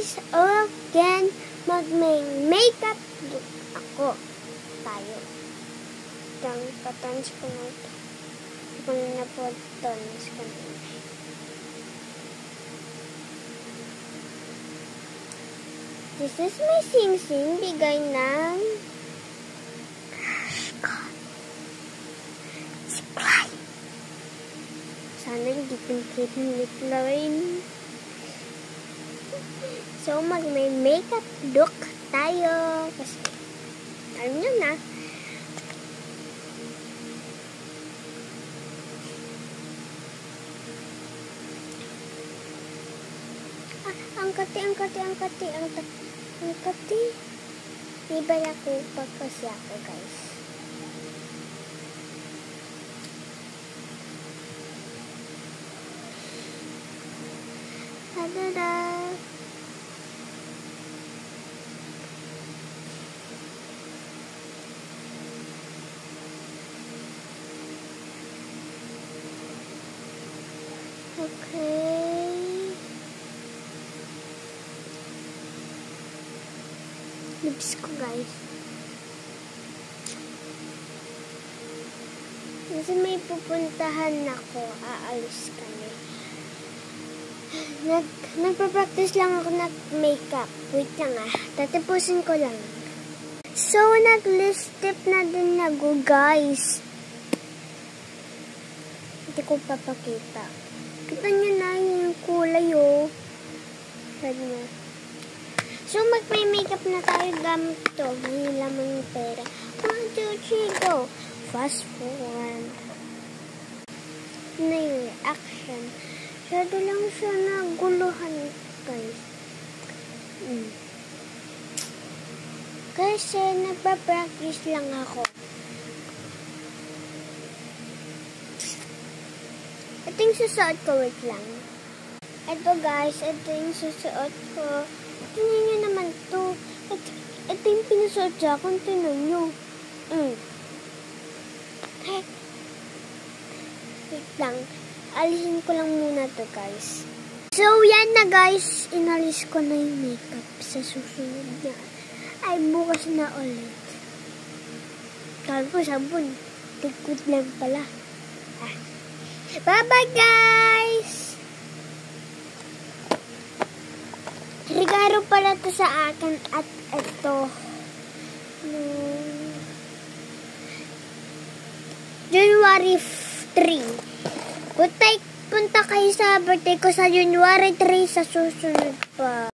guys, again, mag-makeup look ako. Tayo. Patans ko na ito. Kung na po tons ko na. This is my sing-sing. Bigay ng sana hindi pinkit ng lip line. So, may makeup look tayo. Kasi, alam nyo na. Ang kati. Ibala ko pagkasi ako, guys. Tada! Okay. Lips ko, guys. Kasi may pupuntahan ako. Aalis kami. Nagpa-practice lang ako nag-makeup. Wait lang tatapusin ko lang. So, nag-lipstick na din ako, guys. Hindi ko papakita. Kita nyo na yung kulay, oh. So, mag-makeup na tayo gamit to. May lamang yung pera. 1, 2, 3, go! Fast forward. Na yung reaction. Shadow lang siya naguluhan, guys. Kasi nagpa-practice lang ako. Ito yung susuot ko, wait lang. Ito, guys, ito yung susuot ko. Tingnan nyo naman to. Ito yung pinasuot sa akin. Tingnan nyo. Wait lang. Alisin ko lang muna to, guys. So, yan na, guys. Inalis ko na yung makeup sa susunod na. Ay, bukas na ulit. Tawag ko, sabon. Tigkot lang pala. Bye-bye, guys! Regalo pala to sa akin at ito. January 3. Punta kayo sa birthday ko sa January 3 sa susunod pa.